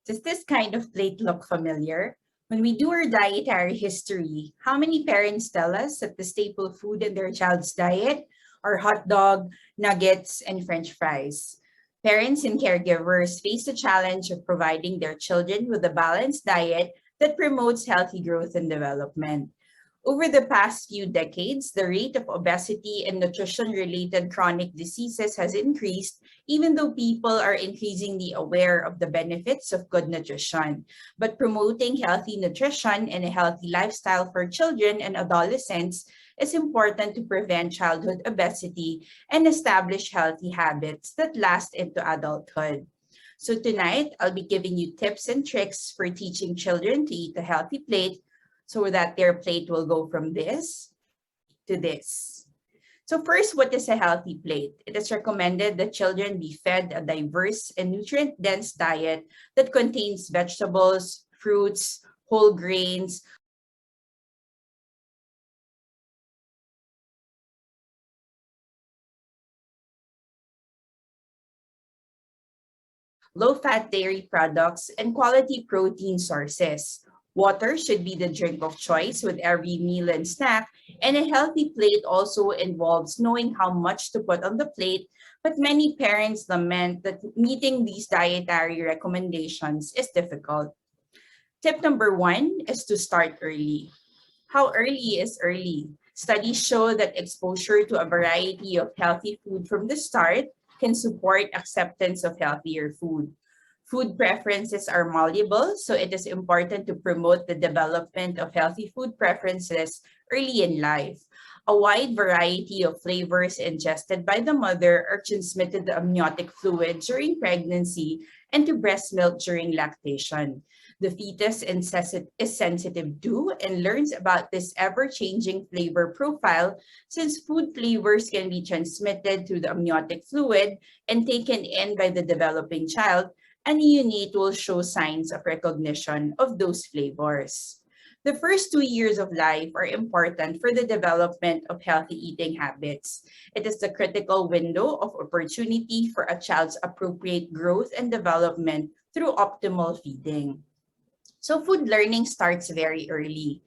Does this kind of plate look familiar? When we do our dietary history, how many parents tell us that the staple food in their child's diet are hot dog, nuggets, and French fries? Parents and caregivers face the challenge of providing their children with a balanced diet that promotes healthy growth and development. Over the past few decades, the rate of obesity and nutrition related chronic diseases has increased, even though people are increasingly aware of the benefits of good nutrition. But promoting healthy nutrition and a healthy lifestyle for children and adolescents is important to prevent childhood obesity and establish healthy habits that last into adulthood. So, tonight, I'll be giving you tips and tricks for teaching children to eat a healthy plate so that their plate will go from this to this. So first, what is a healthy plate? It is recommended that children be fed a diverse and nutrient-dense diet that contains vegetables, fruits, whole grains, low-fat dairy products, and quality protein sources. Water should be the drink of choice with every meal and snack, and a healthy plate also involves knowing how much to put on the plate, but many parents lament that meeting these dietary recommendations is difficult. Tip number one is to start early. How early is early? Studies show that exposure to a variety of healthy food from the start can support acceptance of healthier food. Food preferences are malleable, so it is important to promote the development of healthy food preferences early in life. A wide variety of flavors ingested by the mother are transmitted to amniotic fluid during pregnancy and to breast milk during lactation. The fetus is sensitive to and learns about this ever-changing flavor profile since food flavors can be transmitted through the amniotic fluid and taken in by the developing child, and neonate will show signs of recognition of those flavors. The first 2 years of life are important for the development of healthy eating habits. It is the critical window of opportunity for a child's appropriate growth and development through optimal feeding. So food learning starts very early.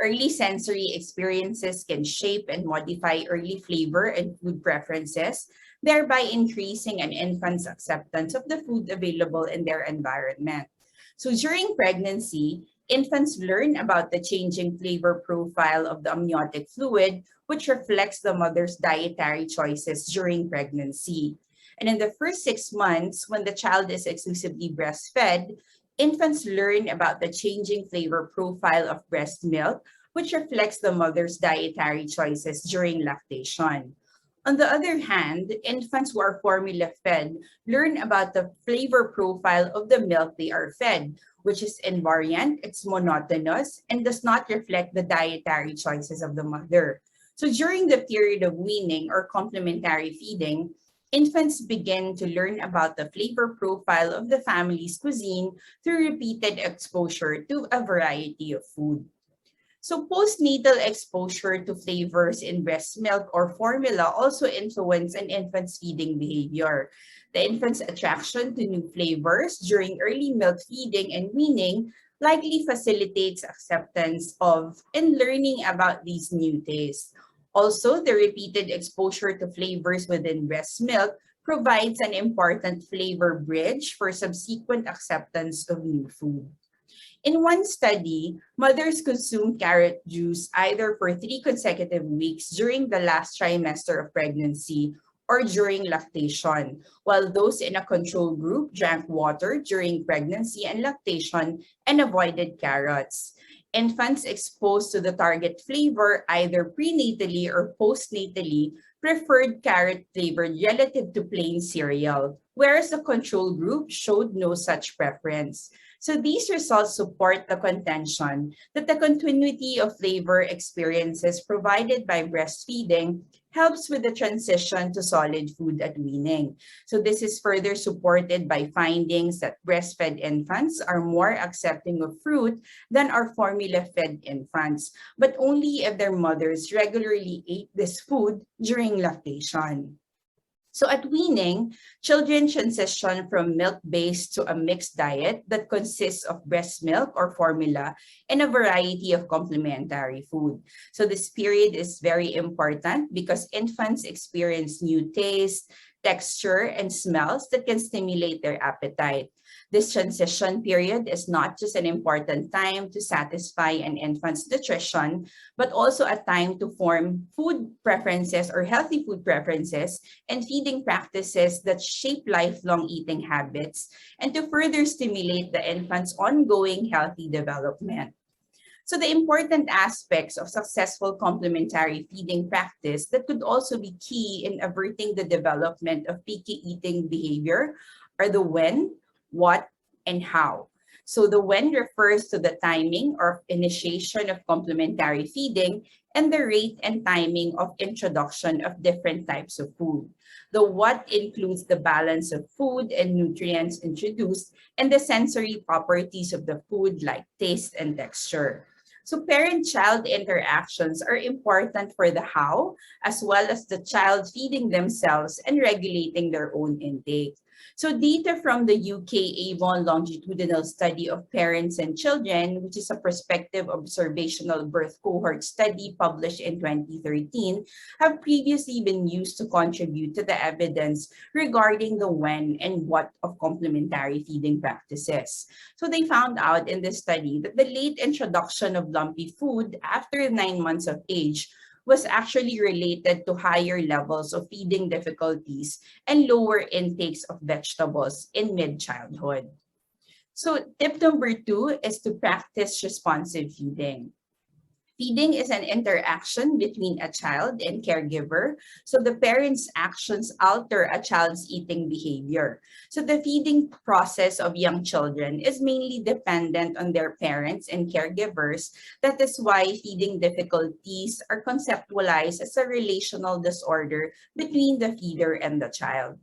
Early sensory experiences can shape and modify early flavor and food preferences, thereby increasing an infant's acceptance of the food available in their environment. So during pregnancy, infants learn about the changing flavor profile of the amniotic fluid, which reflects the mother's dietary choices during pregnancy. And in the first 6 months, when the child is exclusively breastfed, infants learn about the changing flavor profile of breast milk, which reflects the mother's dietary choices during lactation. On the other hand, infants who are formula fed learn about the flavor profile of the milk they are fed, which is invariant, it's monotonous, and does not reflect the dietary choices of the mother. So during the period of weaning or complementary feeding, infants begin to learn about the flavor profile of the family's cuisine through repeated exposure to a variety of food. So postnatal exposure to flavors in breast milk or formula also influence an infant's feeding behavior. The infant's attraction to new flavors during early milk feeding and weaning likely facilitates acceptance of and learning about these new tastes. Also, the repeated exposure to flavors within breast milk provides an important flavor bridge for subsequent acceptance of new food. In one study, mothers consumed carrot juice either for 3 consecutive weeks during the last trimester of pregnancy or during lactation, while those in a control group drank water during pregnancy and lactation and avoided carrots. Infants exposed to the target flavor either prenatally or postnatally preferred carrot flavor relative to plain cereal, whereas the control group showed no such preference. So these results support the contention that the continuity of flavor experiences provided by breastfeeding helps with the transition to solid food at weaning. So this is further supported by findings that breastfed infants are more accepting of fruit than our formula-fed infants, but only if their mothers regularly ate this food during lactation. So at weaning, children transition from milk-based to a mixed diet that consists of breast milk or formula and a variety of complementary food. So this period is very important because infants experience new tastes, texture, and smells that can stimulate their appetite. This transition period is not just an important time to satisfy an infant's nutrition, but also a time to form food preferences or healthy food preferences and feeding practices that shape lifelong eating habits and to further stimulate the infant's ongoing healthy development. So the important aspects of successful complementary feeding practice that could also be key in averting the development of picky eating behavior are the when, what, and how. So the when refers to the timing or initiation of complementary feeding and the rate and timing of introduction of different types of food. The what includes the balance of food and nutrients introduced and the sensory properties of the food like taste and texture. So parent-child interactions are important for the how, as well as the child feeding themselves and regulating their own intake. So data from the UK Avon longitudinal study of parents and children, which is a prospective observational birth cohort study published in 2013, have previously been used to contribute to the evidence regarding the when and what of complementary feeding practices. So they found out in this study that the late introduction of lumpy food after 9 months of age was actually related to higher levels of feeding difficulties and lower intakes of vegetables in mid-childhood. So tip number 2 is to practice responsive feeding. Feeding is an interaction between a child and caregiver. So the parent's actions alter a child's eating behavior. So the feeding process of young children is mainly dependent on their parents and caregivers. That is why feeding difficulties are conceptualized as a relational disorder between the feeder and the child.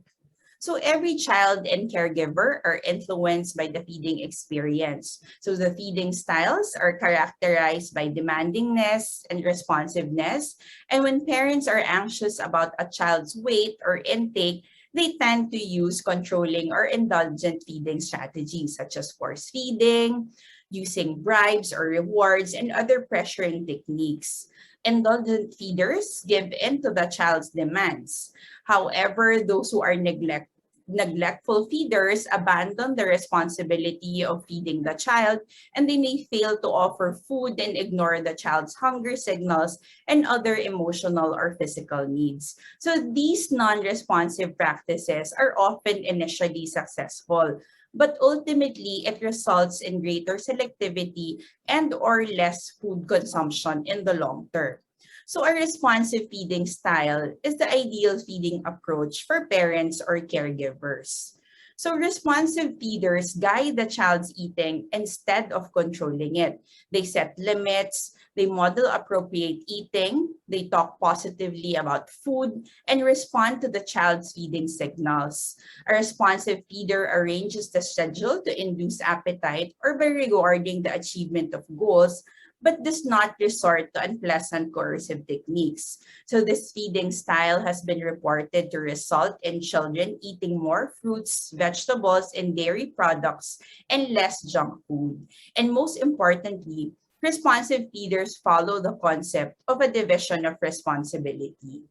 So every child and caregiver are influenced by the feeding experience. So the feeding styles are characterized by demandingness and responsiveness. And when parents are anxious about a child's weight or intake, they tend to use controlling or indulgent feeding strategies such as force feeding, using bribes or rewards, and other pressuring techniques. Indulgent feeders give in to the child's demands. However, those who are neglectful feeders abandon the responsibility of feeding the child, and they may fail to offer food and ignore the child's hunger signals and other emotional or physical needs. So these non-responsive practices are often initially successful, but ultimately it results in greater selectivity and or less food consumption in the long term. So a responsive feeding style is the ideal feeding approach for parents or caregivers. So responsive feeders guide the child's eating instead of controlling it. They set limits, they model appropriate eating, they talk positively about food, and respond to the child's feeding signals. A responsive feeder arranges the schedule to induce appetite or by rewarding the achievement of goals, but does not resort to unpleasant coercive techniques. So this feeding style has been reported to result in children eating more fruits, vegetables, and dairy products and less junk food. And most importantly, responsive feeders follow the concept of a division of responsibility.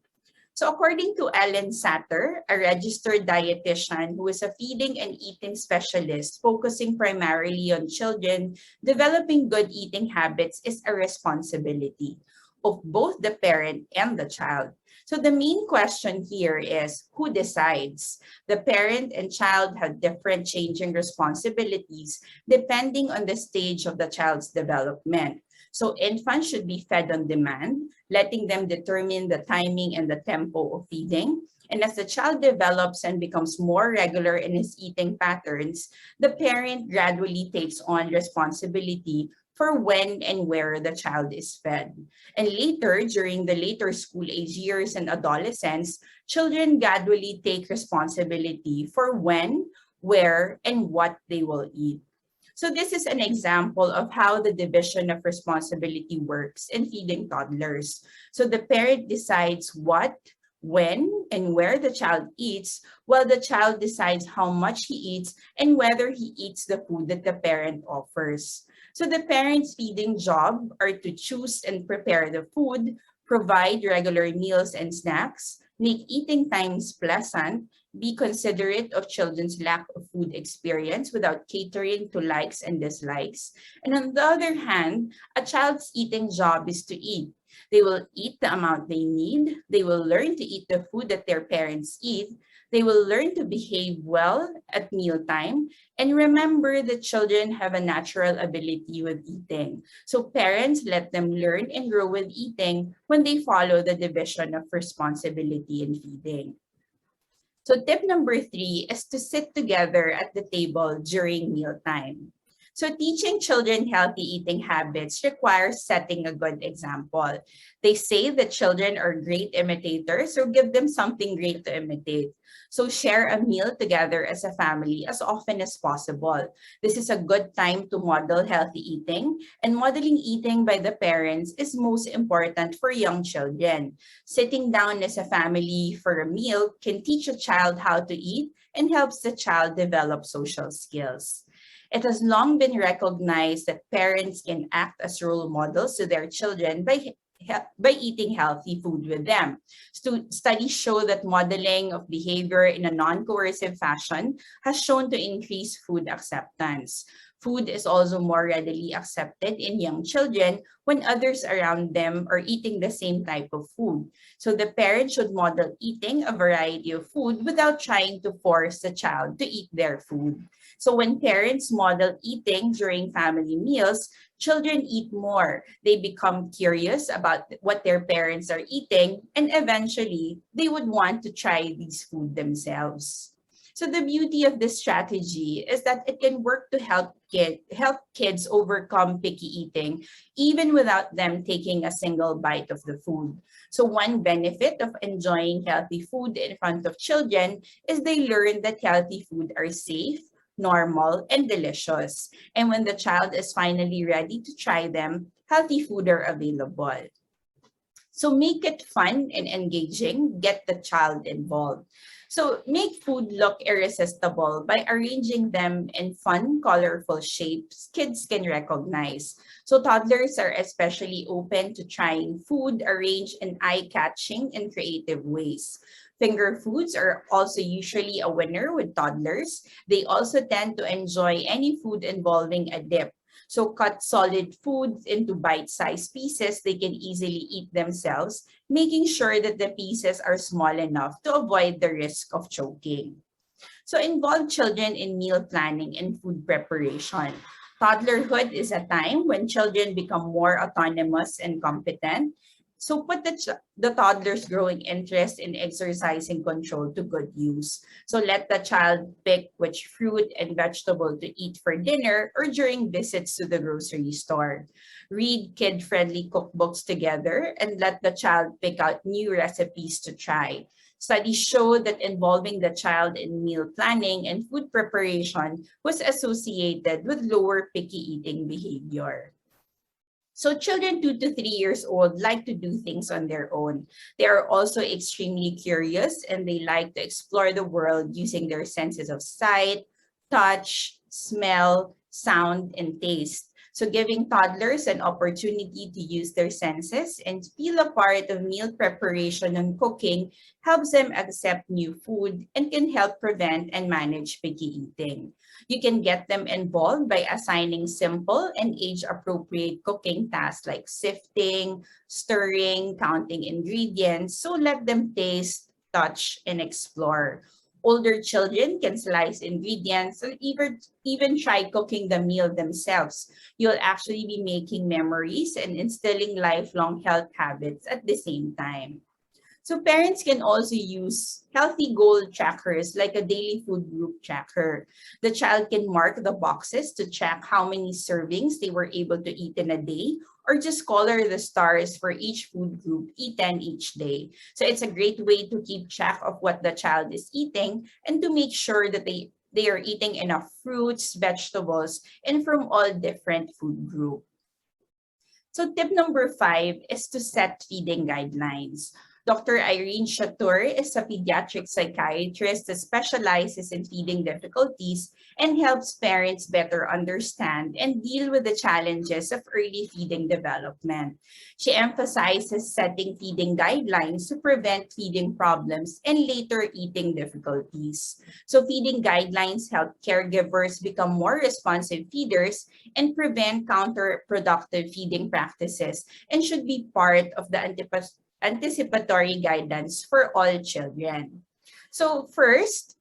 So according to Ellen Satter, a registered dietitian who is a feeding and eating specialist focusing primarily on children, developing good eating habits is a responsibility of both the parent and the child. So the main question here is who decides? The parent and child have different changing responsibilities depending on the stage of the child's development. So infants should be fed on demand, letting them determine the timing and the tempo of feeding. And as the child develops and becomes more regular in his eating patterns, the parent gradually takes on responsibility for when and where the child is fed. And later, during the later school age years and adolescence, children gradually take responsibility for when, where, and what they will eat. So this is an example of how the division of responsibility works in feeding toddlers. So the parent decides what, when and where the child eats, while the child decides how much he eats and whether he eats the food that the parent offers. So the parent's feeding job are to choose and prepare the food, provide regular meals and snacks, make eating times pleasant, be considerate of children's lack of food experience without catering to likes and dislikes. And on the other hand, a child's eating job is to eat. They will eat the amount they need. They will learn to eat the food that their parents eat. They will learn to behave well at mealtime. And remember that children have a natural ability with eating. So parents let them learn and grow with eating when they follow the division of responsibility in feeding. So tip number 3 is to sit together at the table during mealtime. So teaching children healthy eating habits requires setting a good example. They say that children are great imitators, so give them something great to imitate. So share a meal together as a family as often as possible. This is a good time to model healthy eating, and modeling eating by the parents is most important for young children. Sitting down as a family for a meal can teach a child how to eat and helps the child develop social skills. It has long been recognized that parents can act as role models to their children by eating healthy food with them. Studies show that modeling of behavior in a non-coercive fashion has shown to increase food acceptance. Food is also more readily accepted in young children when others around them are eating the same type of food. So the parent should model eating a variety of food without trying to force the child to eat their food. So when parents model eating during family meals, children eat more. They become curious about what their parents are eating, and eventually they would want to try these food themselves. So the beauty of this strategy is that it can work to help kids overcome picky eating, even without them taking a single bite of the food. So one benefit of enjoying healthy food in front of children is they learn that healthy food are safe, normal, and delicious. And when the child is finally ready to try them, healthy food are available. So make it fun and engaging, get the child involved. So make food look irresistible by arranging them in fun, colorful shapes kids can recognize. So toddlers are especially open to trying food arranged in eye-catching and creative ways. Finger foods are also usually a winner with toddlers. They also tend to enjoy any food involving a dip. So cut solid foods into bite-sized pieces they can easily eat themselves, making sure that the pieces are small enough to avoid the risk of choking. So involve children in meal planning and food preparation. Toddlerhood is a time when children become more autonomous and competent. So put the toddler's growing interest in exercising control to good use. So let the child pick which fruit and vegetable to eat for dinner or during visits to the grocery store. Read kid-friendly cookbooks together and let the child pick out new recipes to try. Studies show that involving the child in meal planning and food preparation was associated with lower picky eating behavior. So children 2 to 3 years old like to do things on their own. They are also extremely curious and they like to explore the world using their senses of sight, touch, smell, sound, and taste. So giving toddlers an opportunity to use their senses and feel a part of meal preparation and cooking helps them accept new food and can help prevent and manage picky eating. You can get them involved by assigning simple and age-appropriate cooking tasks like sifting, stirring, counting ingredients. So let them taste, touch, and explore. Older children can slice ingredients or even try cooking the meal themselves. You'll actually be making memories and instilling lifelong health habits at the same time. So parents can also use healthy goal trackers like a daily food group tracker. The child can mark the boxes to check how many servings they were able to eat in a day, or just color the stars for each food group eaten each day. So it's a great way to keep track of what the child is eating and to make sure that they are eating enough fruits, vegetables, and from all different food groups. So tip number 5 is to set feeding guidelines. Dr. Irene Chatur is a pediatric psychiatrist that specializes in feeding difficulties and helps parents better understand and deal with the challenges of early feeding development. She emphasizes setting feeding guidelines to prevent feeding problems and later eating difficulties. So feeding guidelines help caregivers become more responsive feeders and prevent counterproductive feeding practices and should be part of the anticipatory guidance for all children. So first,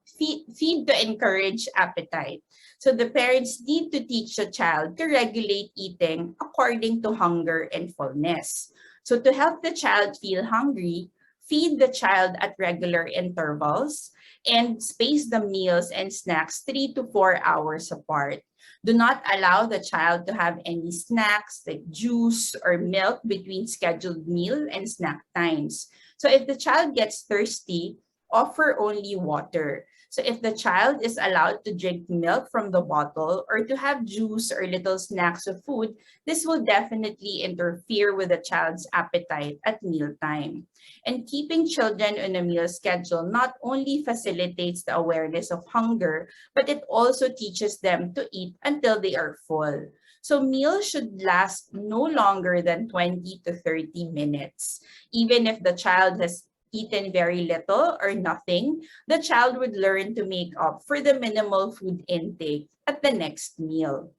feed to encourage appetite. So the parents need to teach the child to regulate eating according to hunger and fullness. So to help the child feel hungry, feed the child at regular intervals and space the meals and snacks 3 to 4 hours apart. Do not allow the child to have any snacks like juice or milk between scheduled meal and snack times. So if the child gets thirsty, offer only water. So if the child is allowed to drink milk from the bottle or to have juice or little snacks of food, this will definitely interfere with the child's appetite at mealtime. And keeping children on a meal schedule not only facilitates the awareness of hunger, but it also teaches them to eat until they are full. So meals should last no longer than 20 to 30 minutes. Even if the child has eaten very little or nothing, the child would learn to make up for the minimal food intake at the next meal.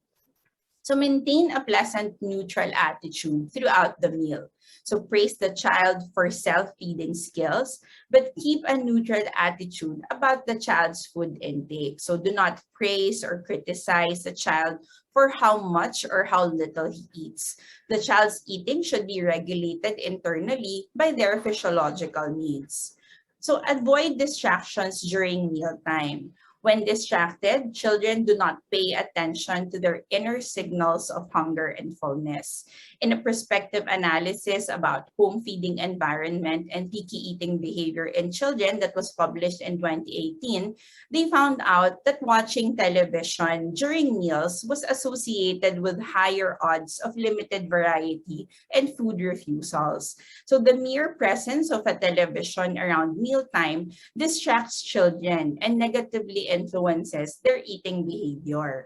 So maintain a pleasant, neutral attitude throughout the meal. So praise the child for self-feeding skills, but keep a neutral attitude about the child's food intake. So do not praise or criticize the child for how much or how little he eats. The child's eating should be regulated internally by their physiological needs. So avoid distractions during mealtime. When distracted, children do not pay attention to their inner signals of hunger and fullness. In a prospective analysis about home feeding environment and picky eating behavior in children that was published in 2018, they found out that watching television during meals was associated with higher odds of limited variety and food refusals. So the mere presence of a television around mealtime distracts children and negatively influences their eating behavior.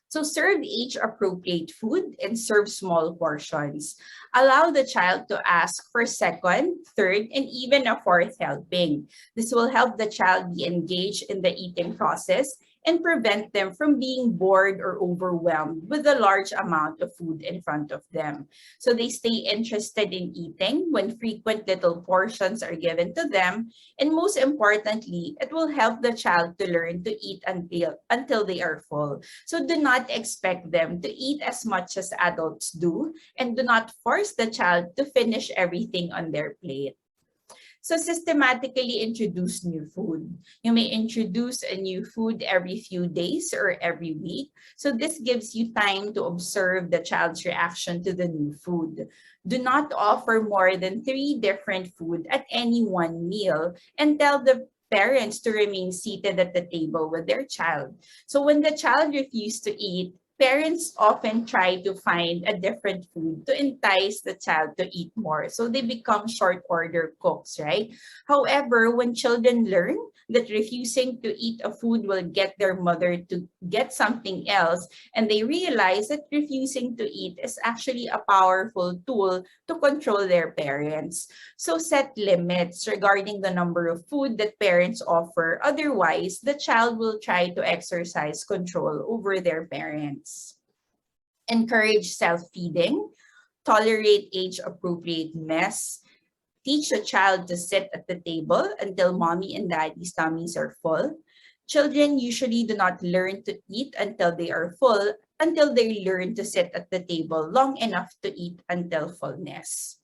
So serve age-appropriate food and serve small portions. Allow the child to ask for second, third, and even a fourth helping. This will help the child be engaged in the eating process and prevent them from being bored or overwhelmed with a large amount of food in front of them. So they stay interested in eating when frequent little portions are given to them. And most importantly, it will help the child to learn to eat until they are full. So do not expect them to eat as much as adults do, and do not force the child to finish everything on their plate. So systematically introduce new food. You may introduce a new food every few days or every week. So this gives you time to observe the child's reaction to the new food. Do not offer more than 3 different food at any one meal and tell the parents to remain seated at the table with their child. So when the child refuses to eat, parents often try to find a different food to entice the child to eat more. So they become short order cooks, right? However, when children learn that refusing to eat a food will get their mother to get something else, and they realize that refusing to eat is actually a powerful tool to control their parents. So set limits regarding the number of food that parents offer. Otherwise, the child will try to exercise control over their parents. Encourage self-feeding, tolerate age-appropriate mess, teach the child to sit at the table until mommy and daddy's tummies are full. Children usually do not learn to eat until they are full, until they learn to sit at the table long enough to eat until fullness.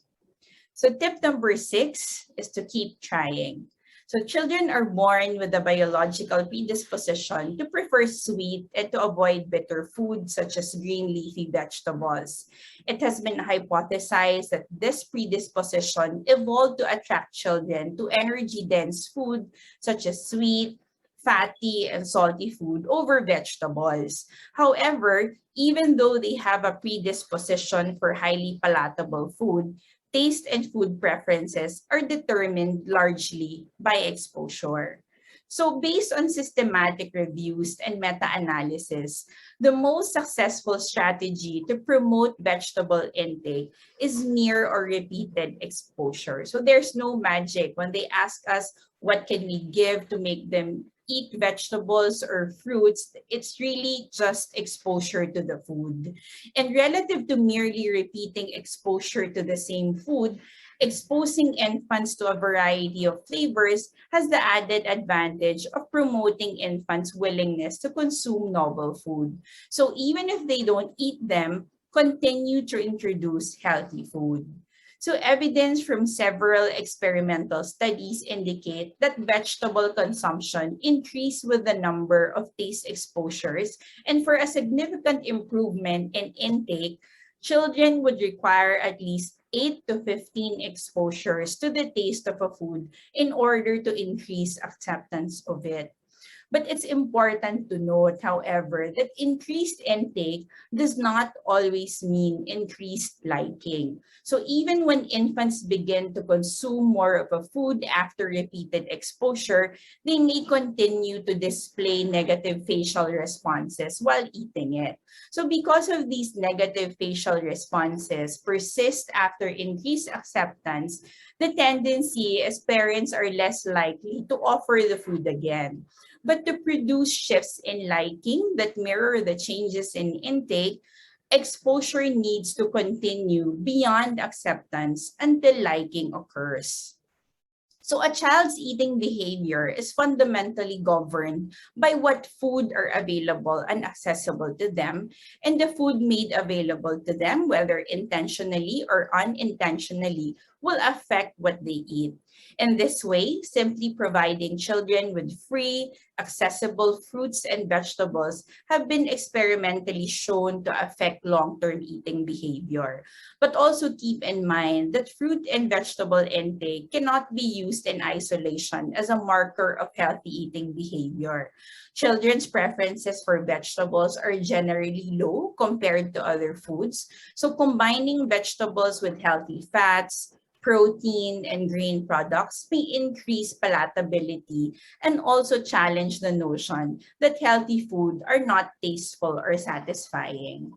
So tip number 6 is to keep trying. So children are born with a biological predisposition to prefer sweet and to avoid bitter foods such as green leafy vegetables. It has been hypothesized that this predisposition evolved to attract children to energy-dense food such as sweet, fatty, and salty food over vegetables. However, even though they have a predisposition for highly palatable food, taste and food preferences are determined largely by exposure. So based on systematic reviews and meta-analysis, the most successful strategy to promote vegetable intake is near or repeated exposure. So there's no magic when they ask us what can we give to make them eat vegetables or fruits. It's really just exposure to the food. And relative to merely repeating exposure to the same food, exposing infants to a variety of flavors has the added advantage of promoting infants' willingness to consume novel food. So even if they don't eat them, continue to introduce healthy food. So evidence from several experimental studies indicate that vegetable consumption increased with the number of taste exposures, and for a significant improvement in intake, children would require at least 8 to 15 exposures to the taste of a food in order to increase acceptance of it. But it's important to note, however, that increased intake does not always mean increased liking. So even when infants begin to consume more of a food after repeated exposure, they may continue to display negative facial responses while eating it. So because of these negative facial responses persist after increased acceptance, the tendency is parents are less likely to offer the food again. But to produce shifts in liking that mirror the changes in intake, exposure needs to continue beyond acceptance until liking occurs. So a child's eating behavior is fundamentally governed by what food are available and accessible to them, and the food made available to them, whether intentionally or unintentionally, will affect what they eat. In this way, simply providing children with free, accessible fruits and vegetables have been experimentally shown to affect long-term eating behavior. But also keep in mind that fruit and vegetable intake cannot be used in isolation as a marker of healthy eating behavior. Children's preferences for vegetables are generally low compared to other foods. So combining vegetables with healthy fats, protein, and grain products may increase palatability and also challenge the notion that healthy food are not tasteful or satisfying.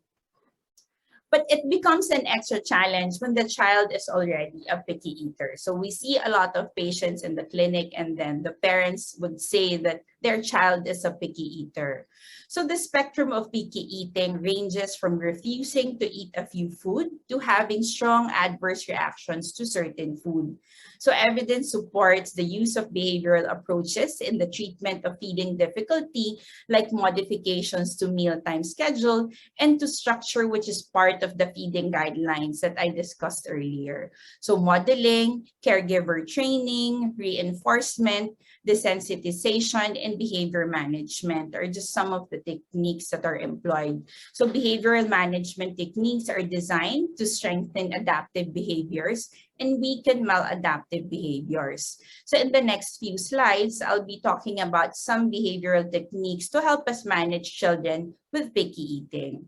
But it becomes an extra challenge when the child is already a picky eater. So we see a lot of patients in the clinic, and then the parents would say that their child is a picky eater. So the spectrum of picky eating ranges from refusing to eat a few food to having strong adverse reactions to certain food. So evidence supports the use of behavioral approaches in the treatment of feeding difficulty, like modifications to mealtime schedule and to structure, which is part of the feeding guidelines that I discussed earlier. So modeling, caregiver training, reinforcement, desensitization, and behavior management are just some of the techniques that are employed. So behavioral management techniques are designed to strengthen adaptive behaviors and weaken maladaptive behaviors. So in the next few slides, I'll be talking about some behavioral techniques to help us manage children with picky eating.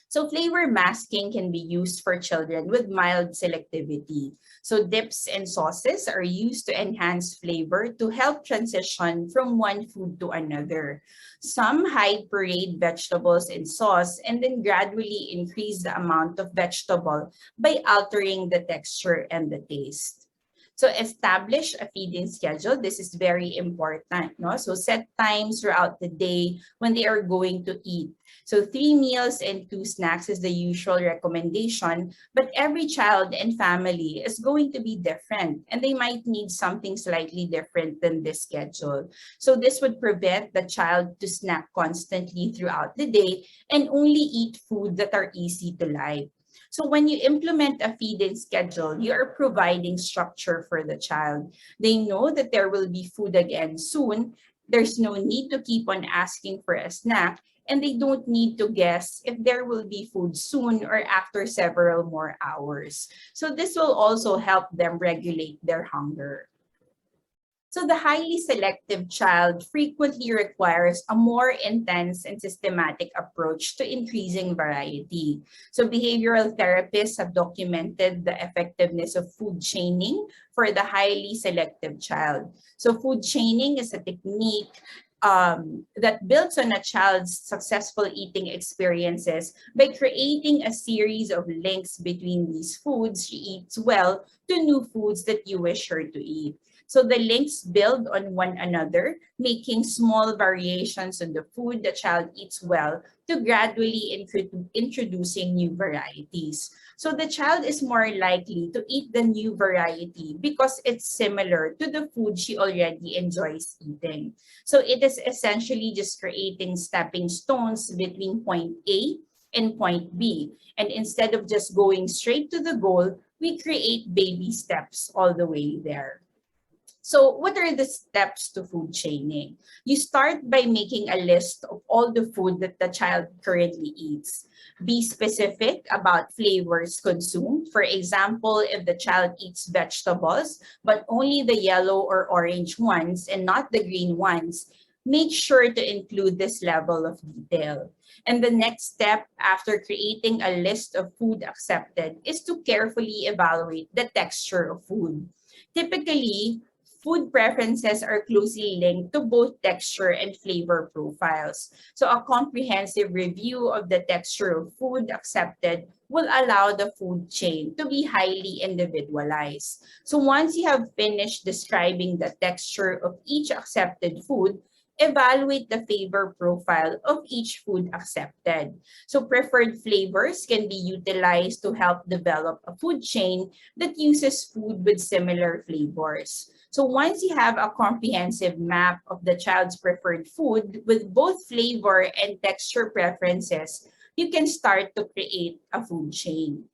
So flavor masking can be used for children with mild selectivity. So dips and sauces are used to enhance flavor to help transition from one food to another. Some hide pureed vegetables in sauce and then gradually increase the amount of vegetable by altering the texture and the taste. So establish a feeding schedule. This is very important. No? So set times throughout the day when they are going to eat. So 3 meals and 2 snacks is the usual recommendation, but every child and family is going to be different and they might need something slightly different than this schedule. So this would prevent the child to snack constantly throughout the day and only eat food that are easy to like. So when you implement a feeding schedule, you are providing structure for the child. They know that there will be food again soon. There's no need to keep on asking for a snack, and they don't need to guess if there will be food soon or after several more hours. So this will also help them regulate their hunger. So the highly selective child frequently requires a more intense and systematic approach to increasing variety. So behavioral therapists have documented the effectiveness of food chaining for the highly selective child. So food chaining is a technique that builds on a child's successful eating experiences by creating a series of links between these foods she eats well to new foods that you wish her to eat. So the links build on one another, making small variations on the food the child eats well to gradually introducing new varieties. So the child is more likely to eat the new variety because it's similar to the food she already enjoys eating. So it is essentially just creating stepping stones between point A and point B. And instead of just going straight to the goal, we create baby steps all the way there. So what are the steps to food chaining? You start by making a list of all the food that the child currently eats. Be specific about flavors consumed. For example, if the child eats vegetables, but only the yellow or orange ones and not the green ones, make sure to include this level of detail. And the next step after creating a list of food accepted is to carefully evaluate the texture of food. Typically, food preferences are closely linked to both texture and flavor profiles. So a comprehensive review of the texture of food accepted will allow the food chain to be highly individualized. So once you have finished describing the texture of each accepted food, evaluate the flavor profile of each food accepted. So preferred flavors can be utilized to help develop a food chain that uses food with similar flavors. So once you have a comprehensive map of the child's preferred food with both flavor and texture preferences, you can start to create a food chain.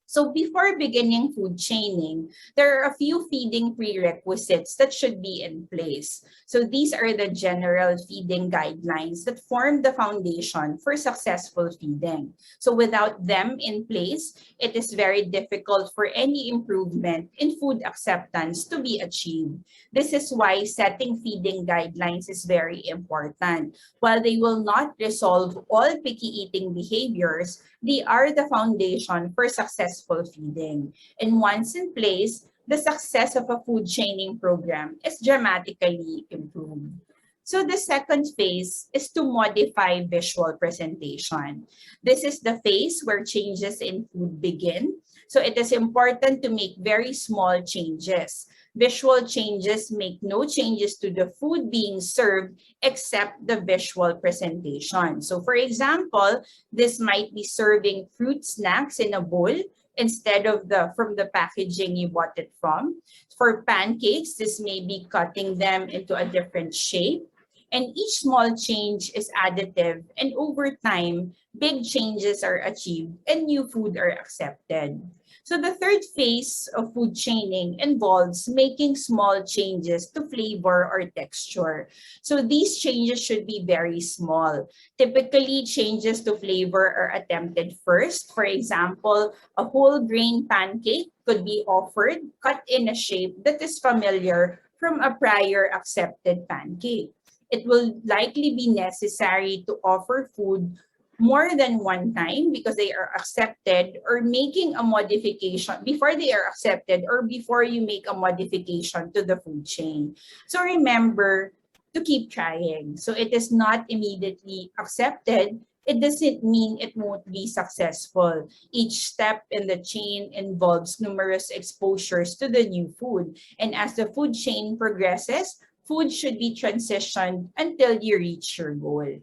So before beginning food chaining, there are a few feeding prerequisites that should be in place. So these are the general feeding guidelines that form the foundation for successful feeding. So without them in place, it is very difficult for any improvement in food acceptance to be achieved. This is why setting feeding guidelines is very important. While they will not resolve all picky eating behaviors, they are the foundation for successful feeding. And once in place, the success of a food chaining program is dramatically improved. So the second phase is to modify visual presentation. This is the phase where changes in food begin. So it is important to make very small changes. Visual changes make no changes to the food being served except the visual presentation. So for example, this might be serving fruit snacks in a bowl instead of from the packaging you bought it from. For pancakes, this may be cutting them into a different shape. And each small change is additive, and over time, big changes are achieved and new food are accepted. So the third phase of food chaining involves making small changes to flavor or texture. So these changes should be very small. Typically, changes to flavor are attempted first. For example, a whole grain pancake could be offered cut in a shape that is familiar from a prior accepted pancake. It will likely be necessary to offer food more than one time because they are accepted, or making a modification before they are accepted, or before you make a modification to the food chain. So remember to keep trying. So it is not immediately accepted. It doesn't mean it won't be successful. Each step in the chain involves numerous exposures to the new food. And as the food chain progresses, food should be transitioned until you reach your goal.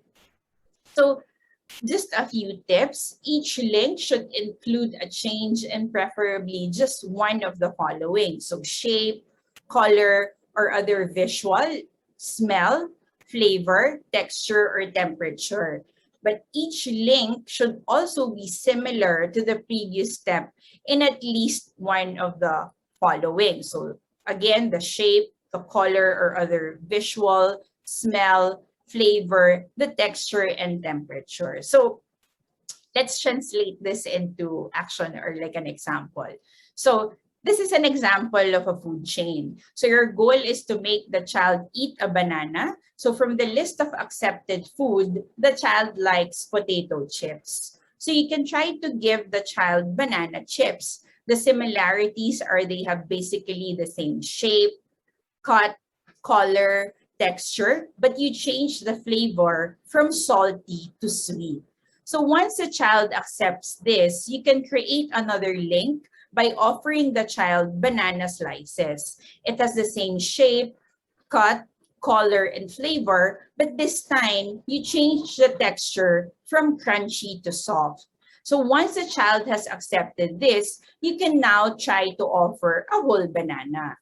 So just a few tips. Each link should include a change in preferably just one of the following. So shape, color, or other visual, smell, flavor, texture, or temperature. But each link should also be similar to the previous step in at least one of the following. So again, the shape, the color, or other visual, smell, flavor, the texture, and temperature. So let's translate this into action or like an example. So This is an example of a food chain. So your goal is to make the child eat a banana. So from the list of accepted food, the child likes potato chips. So you can try to give the child banana chips. The similarities are they have basically the same shape, cut, color, texture, but you change the flavor from salty to sweet. So once the child accepts this, you can create another link by offering the child banana slices. It has the same shape, cut, color, and flavor, but this time you change the texture from crunchy to soft. So once the child has accepted this, you can now try to offer a whole banana.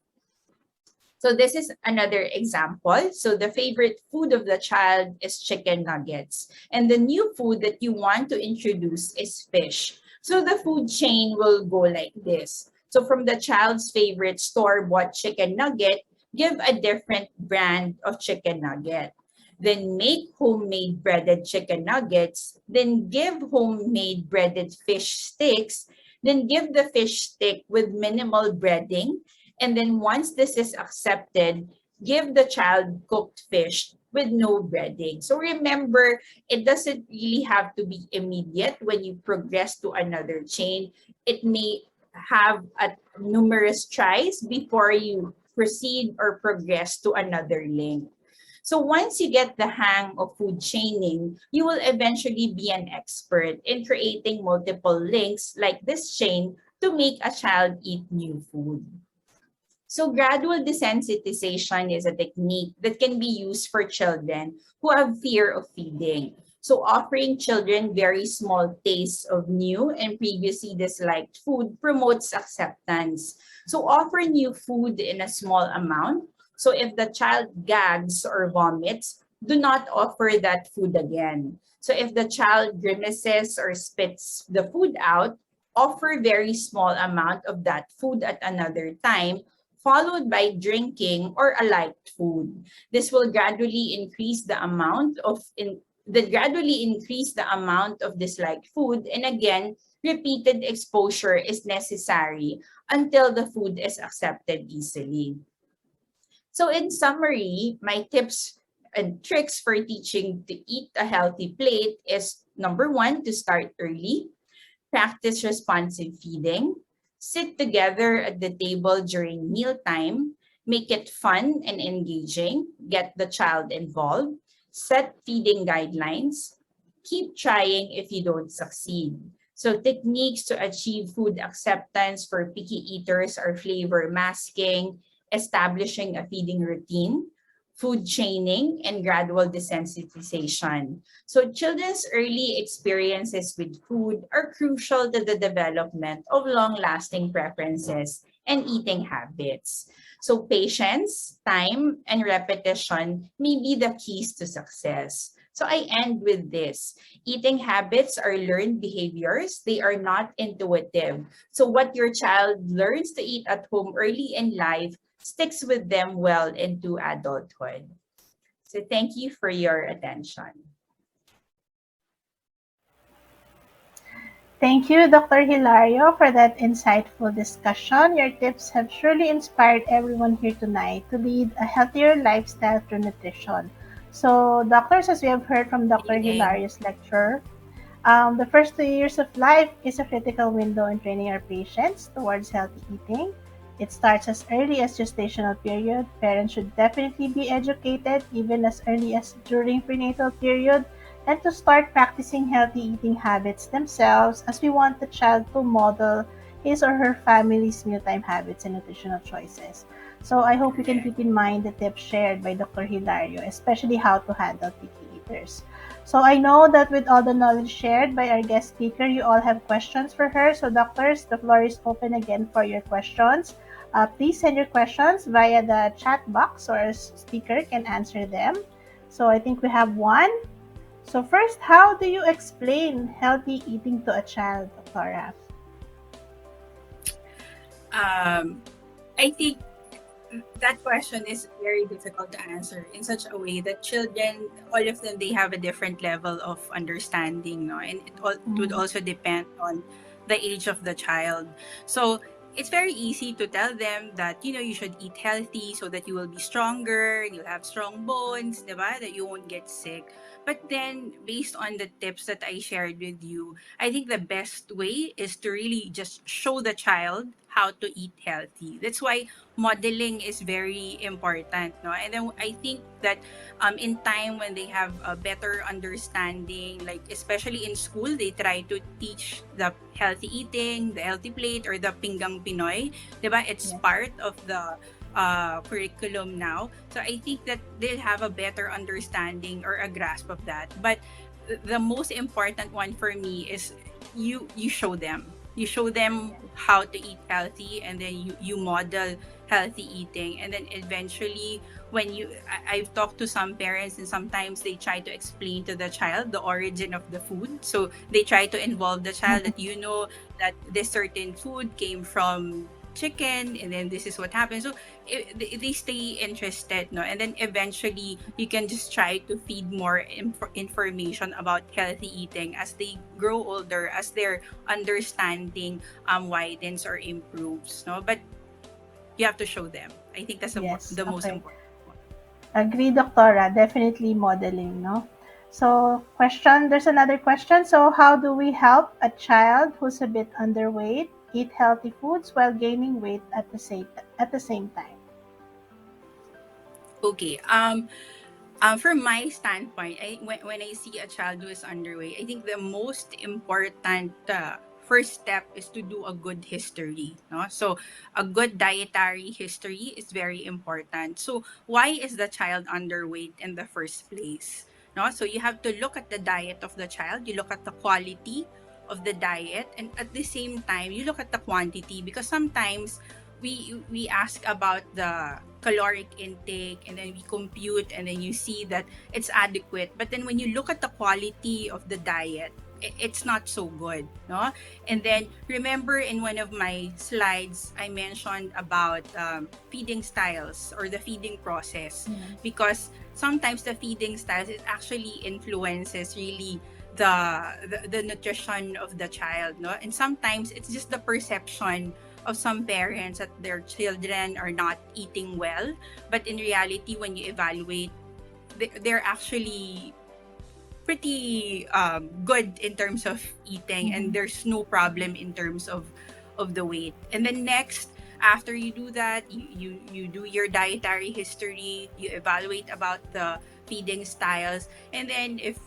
So this is another example. So the favorite food of the child is chicken nuggets. And the new food that you want to introduce is fish. So the food chain will go like this. So from the child's favorite store-bought chicken nugget, give a different brand of chicken nugget. Then make homemade breaded chicken nuggets. Then give homemade breaded fish sticks. Then give the fish stick with minimal breading, and then once this is accepted, give the child cooked fish with no breading. So remember, it doesn't really have to be immediate when you progress to another chain. It may have numerous tries before you proceed or progress to another link. So once you get the hang of food chaining, you will eventually be an expert in creating multiple links like this chain to make a child eat new food. So gradual desensitization is a technique that can be used for children who have fear of feeding. So offering children very small tastes of new and previously disliked food promotes acceptance. So offer new food in a small amount. So if the child gags or vomits, do not offer that food again. So if the child grimaces or spits the food out, offer very small amount of that food at another time, followed by drinking or a light food. This will gradually increase the amount of disliked food, and again, repeated exposure is necessary until the food is accepted easily. So in summary, my tips and tricks for teaching to eat a healthy plate is number one, to start early, practice responsive feeding, sit together at the table during mealtime, make it fun and engaging, get the child involved, set feeding guidelines, keep trying if you don't succeed. So techniques to achieve food acceptance for picky eaters are flavor masking, establishing a feeding routine, food chaining, and gradual desensitization. So children's early experiences with food are crucial to the development of long-lasting preferences and eating habits. So patience, time, and repetition may be the keys to success. So I end with this. Eating habits are learned behaviors. They are not intuitive. So what your child learns to eat at home early in life sticks with them well into adulthood. So thank you for your attention. Thank you, Dr. Hilario, for that insightful discussion. Your tips have surely inspired everyone here tonight to lead a healthier lifestyle through nutrition. So, doctors, as we have heard from Dr. Feeling. Hilario's lecture, the first 2 years of life is a critical window in training our patients towards healthy eating. It starts as early as gestational period. Parents should definitely be educated even as early as during prenatal period and to start practicing healthy eating habits themselves as we want the child to model his or her family's mealtime habits and nutritional choices. So I hope you can keep in mind the tips shared by Dr. Hilario, especially how to handle picky eaters. So I know that with all the knowledge shared by our guest speaker, you all have questions for her. So doctors, the floor is open again for your questions. Please send your questions via the chat box or a speaker can answer them. So I think we have one. So first, how do you explain healthy eating to a child, Clara? I think that question is very difficult to answer in such a way that children, all of them, they have a different level of understanding, no? And it would Mm. also depend on the age of the child. So it's very easy to tell them that, you should eat healthy so that you will be stronger, you'll have strong bones, diba? That you won't get sick. But then, based on the tips that I shared with you, I think the best way is to really just show the child how to eat healthy. That's why modeling is very important, no? And then I think that in time when they have a better understanding, like especially in school, they try to teach the healthy eating, the healthy plate, or the pinggang Pinoy. Diba? It's Yes. part of the curriculum now. So I think that they'll have a better understanding or a grasp of that. But the most important one for me is you show them. You show them how to eat healthy, and then you model healthy eating, and then eventually when I've talked to some parents, and sometimes they try to explain to the child the origin of the food. So they try to involve the child that that this certain food came from chicken, and then this is what happens. So they stay interested, no? And then eventually you can just try to feed more information about healthy eating as they grow older, as their understanding widens or improves, no? But you have to show them. I think that's Yes. the most Okay. important one. Agree, Doctora. Definitely modeling, no? So, question, there's another question. So, how do we help a child who's a bit underweight eat healthy foods while gaining weight at the same time? Okay. From my standpoint, when I see a child who is underweight, I think the most important first step is to do a good history. No? So, a good dietary history is very important. So, why is the child underweight in the first place? No? So, you have to look at the diet of the child, you look at the quality of the diet, and at the same time, you look at the quantity, because sometimes we ask about the caloric intake, and then we compute, and then you see that it's adequate, but then when you look at the quality of the diet, it's not so good, no? And then remember, in one of my slides I mentioned about feeding styles or the feeding process, Yes. because sometimes the feeding styles, it actually influences really the nutrition of the child, no? And sometimes it's just the perception of some parents that their children are not eating well, but in reality, when you evaluate, they're actually pretty good in terms of eating, and Mhm. there's no problem in terms of the weight. And then next, after you do that, you do your dietary history, you evaluate about the feeding styles, and then if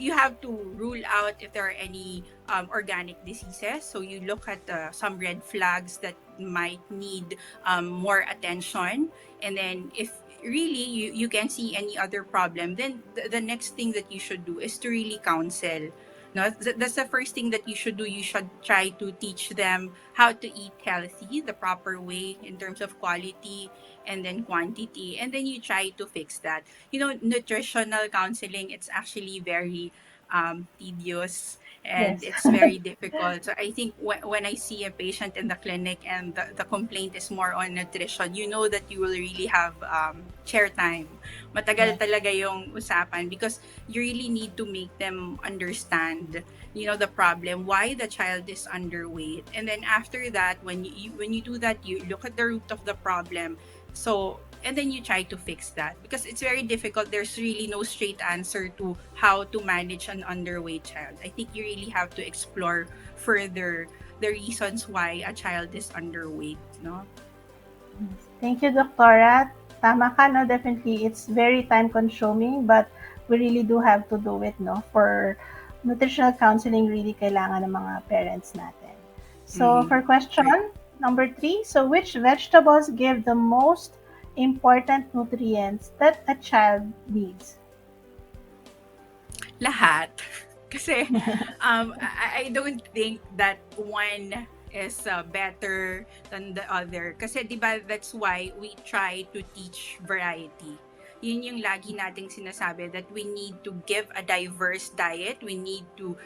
you have to rule out if there are any organic diseases. So you look at some red flags that might need more attention. And then if really you can see any other problem, then the next thing that you should do is to really counsel. No, that's the first thing that you should do. You should try to teach them how to eat healthy, the proper way in terms of quality and then quantity, and then you try to fix that. Nutritional counseling, it's actually very tedious, and Yes. it's very difficult. So I think when I see a patient in the clinic and the complaint is more on nutrition, you know that you will really have chair time. Matagal Yes. talaga yung usapan, because you really need to make them understand, the problem, why the child is underweight. And then after that, when you do that, you look at the root of the problem. So, and then you try to fix that, because it's very difficult. There's really no straight answer to how to manage an underweight child. I think you really have to explore further the reasons why a child is underweight, no? Thank you, Doctora. Tama ka, no? Definitely, it's very time consuming, but we really do have to do it, no? For nutritional counseling, really kailangan ng mga parents natin. So, Mm-hmm. for question number 3, so which vegetables give the most important nutrients that a child needs? Lahat. Kasi I don't think that one is better than the other. Kasi 'di ba, that's why we try to teach variety. Yun yung lagi nating sinasabi, that we need to give a diverse diet. We need to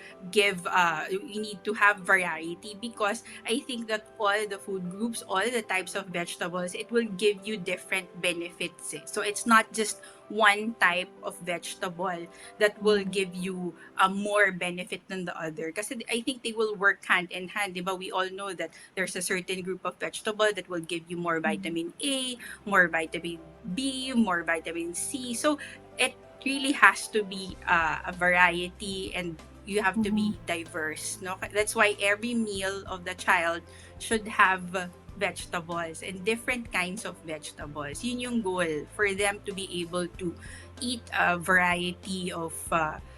have variety, because I think that all the food groups, all the types of vegetables, it will give you different benefits. So it's not just one type of vegetable that will give you a more benefit than the other. Kasi I think they will work hand in hand, di ba? We all know that there's a certain group of vegetable that will give you more vitamin A, more vitamin B, more vitamin C. So it really has to be a variety, and you have to Mhm. be diverse, no? That's why every meal of the child should have vegetables and different kinds of vegetables. Yun yung goal, for them to be able to eat a variety of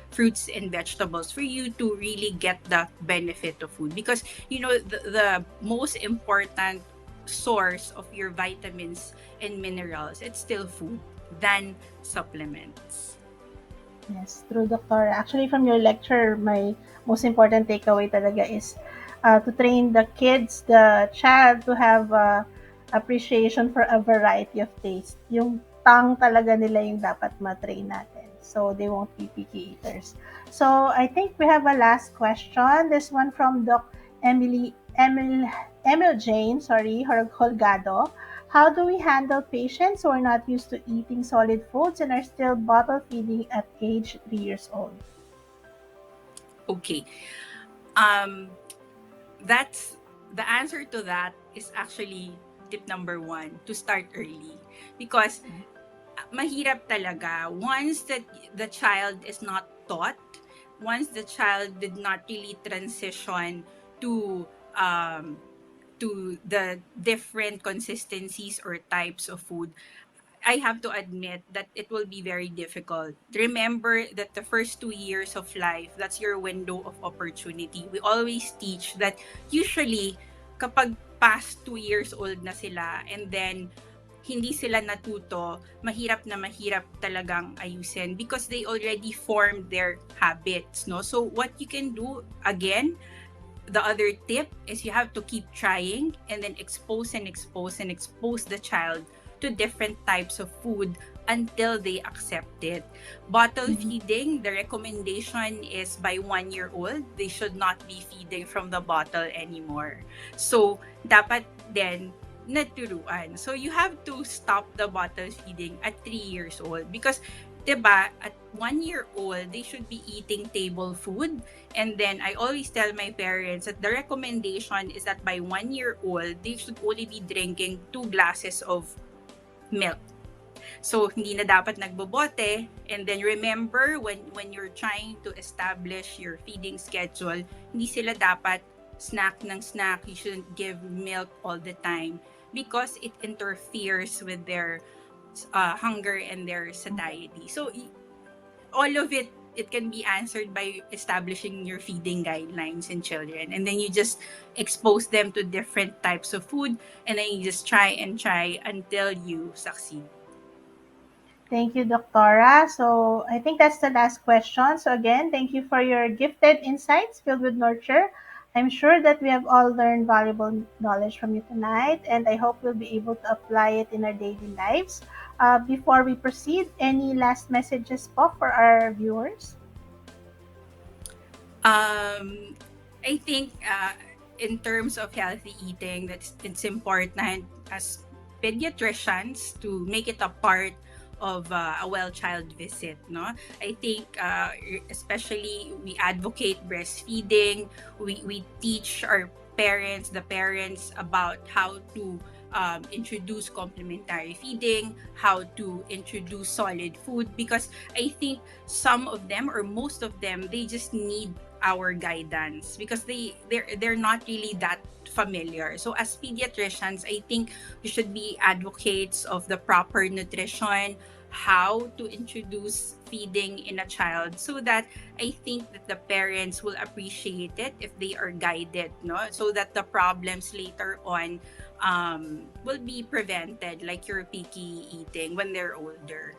fruits and vegetables for you to really get the benefit of food. Because the most important source of your vitamins and minerals, it's still food than supplements. Yes, true, Doctor. Actually, from your lecture, my most important takeaway talaga is to train the kids, the child, to have appreciation for a variety of taste. Yung tongue talaga nila yung dapat ma-train natin. So, they won't be picky eaters. So, I think we have a last question. This one from Doc Emil Jane, sorry, Holgado. How do we handle patients who are not used to eating solid foods and are still bottle feeding at age 3 years old? Okay. Um, that's the answer to that is actually tip number one, to start early. Because mahirap talaga once that the child is not taught, once the child did not really transition to um the different consistencies or types of food, I have to admit that it will be very difficult. Remember that the first 2 years of life, that's your window of opportunity. We always teach that usually kapag past 2 years old na sila and then hindi sila natuto, mahirap na mahirap talagang ayusin because they already formed their habits, no? So what you can do, again, the other tip is you have to keep trying and then expose and expose and expose the child to different types of food until they accept it. Bottle Mhm. feeding, the recommendation is by 1 year old, they should not be feeding from the bottle anymore. So, dapat then naturuan. So, you have to stop the bottle feeding at 3 years old because 'di ba, at 1 year old, they should be eating table food. And then I always tell my parents that the recommendation is that by 1 year old, they should only be drinking 2 glasses of milk. So, hindi na dapat nagbobote. And then remember, when you're trying to establish your feeding schedule, hindi sila dapat snack ng snack. You shouldn't give milk all the time because it interferes with their hunger and their satiety. So, all of it can be answered by establishing your feeding guidelines in children, and then you just expose them to different types of food, and then you just try and try until you succeed. Thank you, Doctora. So I think that's the last question. So again, thank you for your gifted insights filled with nurture. I'm sure that we have all learned valuable knowledge from you tonight, and I hope we'll be able to apply it in our daily lives. Before we proceed, any last messages po for our viewers? um I think in terms of healthy eating, that it's important as pediatricians to make it a part of a well child visit, no? I think especially we advocate breastfeeding. We teach our parents, the parents, about how to introduce complementary feeding, how to introduce solid food, because I think some of them or most of them, they just need our guidance because they're not really that familiar. So as pediatricians, I think we should be advocates of the proper nutrition, how to introduce feeding in a child, so that I think that the parents will appreciate it if they are guided, no? So that the problems later on will be prevented, like your picky eating when they're older.